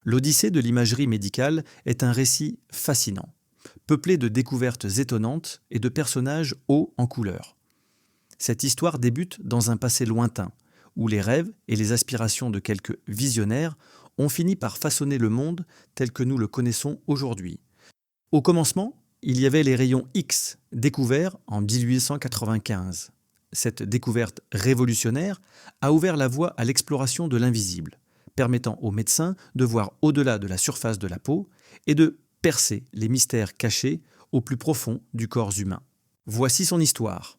L'Odyssée de l'imagerie médicale est un récit fascinant, peuplé de découvertes étonnantes et de personnages hauts en couleur. Cette histoire débute dans un passé lointain, où les rêves et les aspirations de quelques visionnaires ont fini par façonner le monde tel que nous le connaissons aujourd'hui. Au commencement, il y avait les rayons X, découverts en 1895. Cette découverte révolutionnaire a ouvert la voie à l'exploration de l'invisible, permettant aux médecins de voir au-delà de la surface de la peau et de percer les mystères cachés au plus profond du corps humain. Voici son histoire.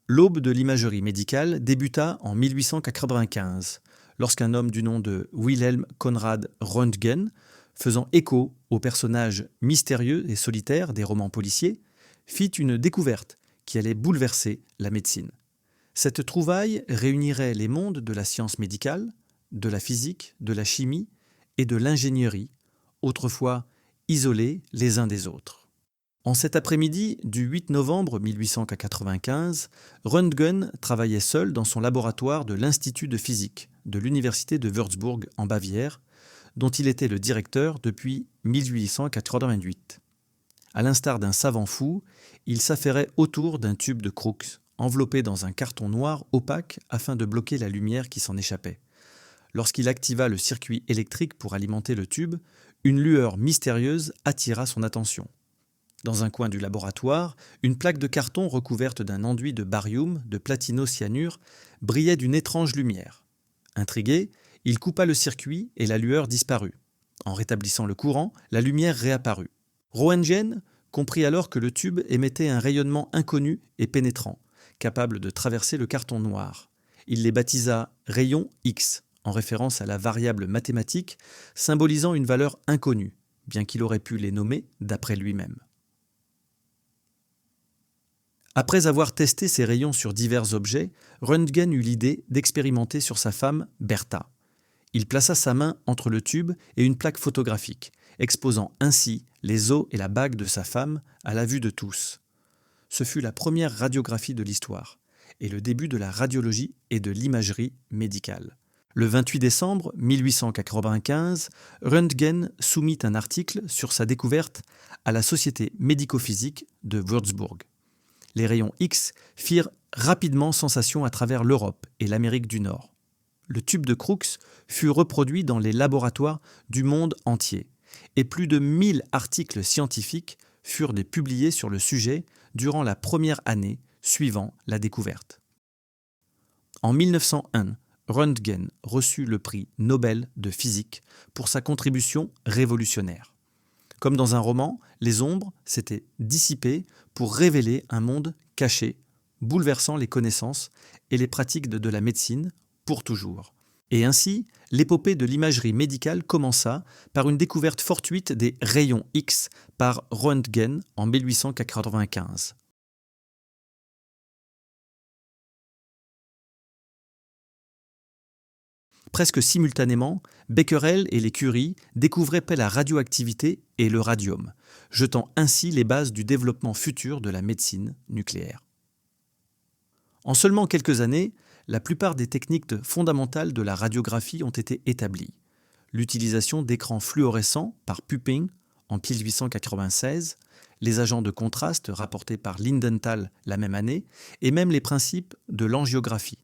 L'aube de l'imagerie médicale débuta en 1895, lorsqu'un homme du nom de Wilhelm Conrad Röntgen, faisant écho aux personnages mystérieux et solitaires des romans policiers, fit une découverte qui allait bouleverser la médecine. Cette trouvaille réunirait les mondes de la science médicale, de la physique, de la chimie et de l'ingénierie, autrefois isolés les uns des autres. En cet après-midi du 8 novembre 1895, Röntgen travaillait seul dans son laboratoire de l'Institut de physique de l'Université de Würzburg en Bavière, dont il était le directeur depuis 1888. À l'instar d'un savant fou, il s'affairait autour d'un tube de Crookes, enveloppé dans un carton noir opaque afin de bloquer la lumière qui s'en échappait. Lorsqu'il activa le circuit électrique pour alimenter le tube, une lueur mystérieuse attira son attention. Dans un coin du laboratoire, une plaque de carton recouverte d'un enduit de barium, de platinocyanure, brillait d'une étrange lumière. Intrigué, il coupa le circuit et la lueur disparut. En rétablissant le courant, la lumière réapparut. Röntgen comprit alors que le tube émettait un rayonnement inconnu et pénétrant, capable de traverser le carton noir. Il les baptisa rayons X, en référence à la variable mathématique symbolisant une valeur inconnue, bien qu'il aurait pu les nommer d'après lui-même. Après avoir testé ces rayons sur divers objets, Röntgen eut l'idée d'expérimenter sur sa femme, Bertha. Il plaça sa main entre le tube et une plaque photographique, exposant ainsi les os et la bague de sa femme à la vue de tous. Ce fut la première radiographie de l'histoire, et le début de la radiologie et de l'imagerie médicale. Le 28 décembre 1895, Röntgen soumit un article sur sa découverte à la Société médico-physique de Würzburg. Les rayons X firent rapidement sensation à travers l'Europe et l'Amérique du Nord. Le tube de Crookes fut reproduit dans les laboratoires du monde entier, et plus de 1000 articles scientifiques furent publiés sur le sujet durant la première année suivant la découverte. En 1901, Röntgen reçut le prix Nobel de physique pour sa contribution révolutionnaire. Comme dans un roman, les ombres s'étaient dissipées pour révéler un monde caché, bouleversant les connaissances et les pratiques de la médecine pour toujours. Et ainsi, l'épopée de l'imagerie médicale commença par une découverte fortuite des rayons X par Röntgen en 1895. Presque simultanément, Becquerel et les Curie découvraient la radioactivité et le radium, jetant ainsi les bases du développement futur de la médecine nucléaire. En seulement quelques années, la plupart des techniques fondamentales de la radiographie ont été établies. L'utilisation d'écrans fluorescents par Püpping en 1896, les agents de contraste rapportés par Lindenthal la même année, et même les principes de l'angiographie.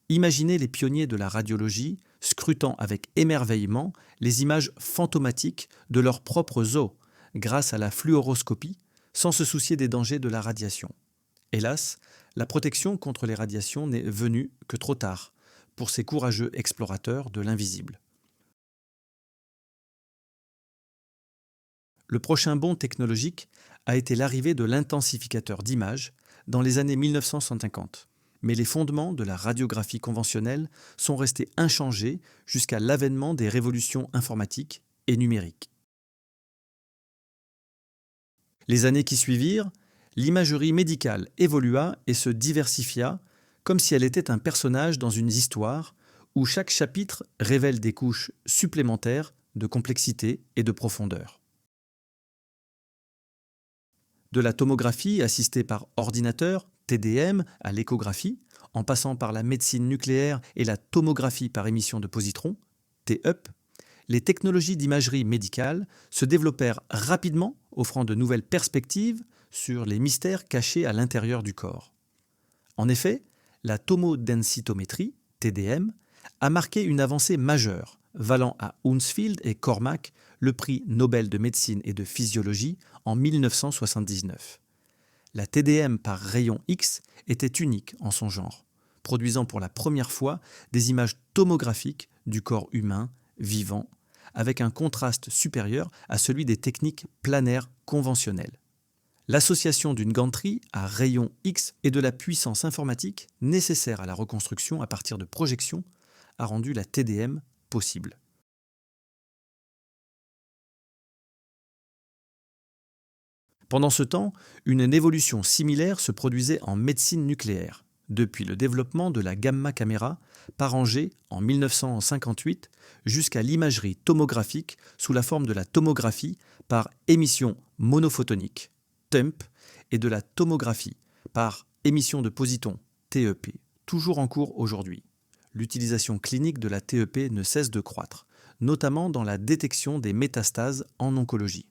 Imaginez les pionniers de la radiologie scrutant avec émerveillement les images fantomatiques de leurs propres os grâce à la fluoroscopie, sans se soucier des dangers de la radiation. Hélas, la protection contre les radiations n'est venue que trop tard pour ces courageux explorateurs de l'invisible. Le prochain bond technologique a été l'arrivée de l'intensificateur d'images dans les années 1950. Mais les fondements de la radiographie conventionnelle sont restés inchangés jusqu'à l'avènement des révolutions informatiques et numériques. Les années qui suivirent, l'imagerie médicale évolua et se diversifia comme si elle était un personnage dans une histoire où chaque chapitre révèle des couches supplémentaires de complexité et de profondeur. De la tomographie assistée par ordinateur, TDM à l'échographie, en passant par la médecine nucléaire et la tomographie par émission de positrons, TUP, les technologies d'imagerie médicale se développèrent rapidement, offrant de nouvelles perspectives sur les mystères cachés à l'intérieur du corps. En effet, la tomodensitométrie, TDM, a marqué une avancée majeure, valant à Hounsfield et Cormack le prix Nobel de médecine et de physiologie en 1979. La TDM par rayon X était unique en son genre, produisant pour la première fois des images tomographiques du corps humain vivant, avec un contraste supérieur à celui des techniques planaires conventionnelles. L'association d'une ganterie à rayon X et de la puissance informatique nécessaire à la reconstruction à partir de projections a rendu la TDM possible. Pendant ce temps, une évolution similaire se produisait en médecine nucléaire, depuis le développement de la gamma caméra par Angers en 1958 jusqu'à l'imagerie tomographique sous la forme de la tomographie par émission monophotonique, TEMP, et de la tomographie par émission de positons, TEP, toujours en cours aujourd'hui. L'utilisation clinique de la TEP ne cesse de croître, notamment dans la détection des métastases en oncologie.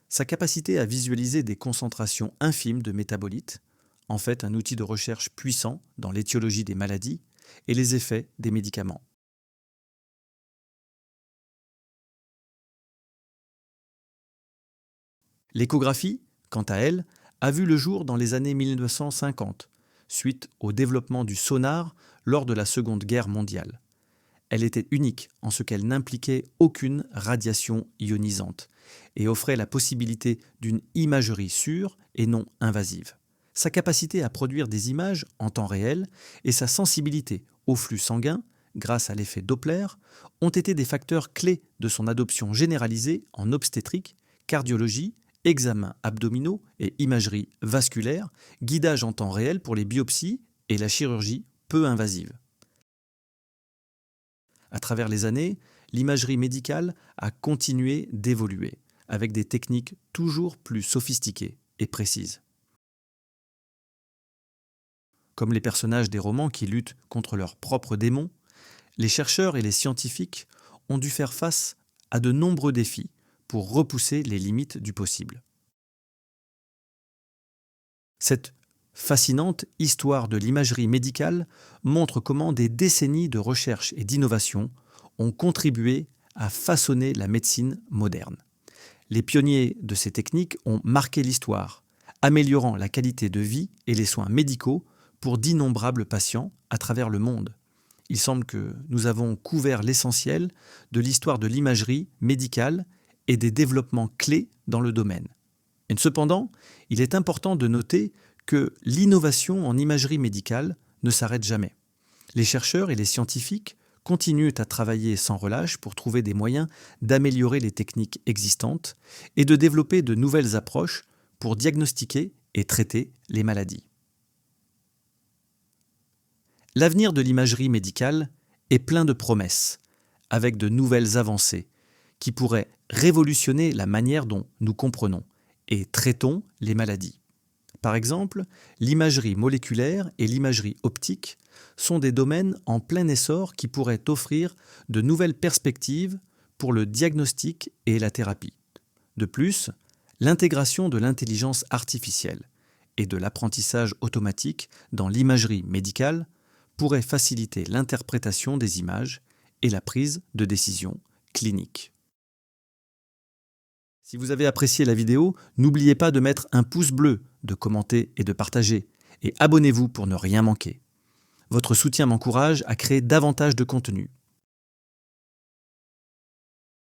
Sa capacité à visualiser des concentrations infimes de métabolites, en fait un outil de recherche puissant dans l'étiologie des maladies et les effets des médicaments. L'échographie, quant à elle, a vu le jour dans les années 1950, suite au développement du sonar lors de la Seconde Guerre mondiale. Elle était unique en ce qu'elle n'impliquait aucune radiation ionisante et offrait la possibilité d'une imagerie sûre et non invasive. Sa capacité à produire des images en temps réel et sa sensibilité au flux sanguin, grâce à l'effet Doppler, ont été des facteurs clés de son adoption généralisée en obstétrique, cardiologie, examens abdominaux et imagerie vasculaire, guidage en temps réel pour les biopsies et la chirurgie peu invasive. À travers les années, l'imagerie médicale a continué d'évoluer, avec des techniques toujours plus sophistiquées et précises. Comme les personnages des romans qui luttent contre leurs propres démons, les chercheurs et les scientifiques ont dû faire face à de nombreux défis pour repousser les limites du possible. Cette fascinante histoire de l'imagerie médicale montre comment des décennies de recherche et d'innovation ont contribué à façonner la médecine moderne. Les pionniers de ces techniques ont marqué l'histoire, améliorant la qualité de vie et les soins médicaux pour d'innombrables patients à travers le monde. Il semble que nous avons couvert l'essentiel de l'histoire de l'imagerie médicale et des développements clés dans le domaine. Et cependant, il est important de noter que l'innovation en imagerie médicale ne s'arrête jamais. Les chercheurs et les scientifiques continuent à travailler sans relâche pour trouver des moyens d'améliorer les techniques existantes et de développer de nouvelles approches pour diagnostiquer et traiter les maladies. L'avenir de l'imagerie médicale est plein de promesses, avec de nouvelles avancées qui pourraient révolutionner la manière dont nous comprenons et traitons les maladies. Par exemple, l'imagerie moléculaire et l'imagerie optique sont des domaines en plein essor qui pourraient offrir de nouvelles perspectives pour le diagnostic et la thérapie. De plus, l'intégration de l'intelligence artificielle et de l'apprentissage automatique dans l'imagerie médicale pourrait faciliter l'interprétation des images et la prise de décision clinique. Si vous avez apprécié la vidéo, n'oubliez pas de mettre un pouce bleu, de commenter et de partager. Et abonnez-vous pour ne rien manquer. Votre soutien m'encourage à créer davantage de contenu.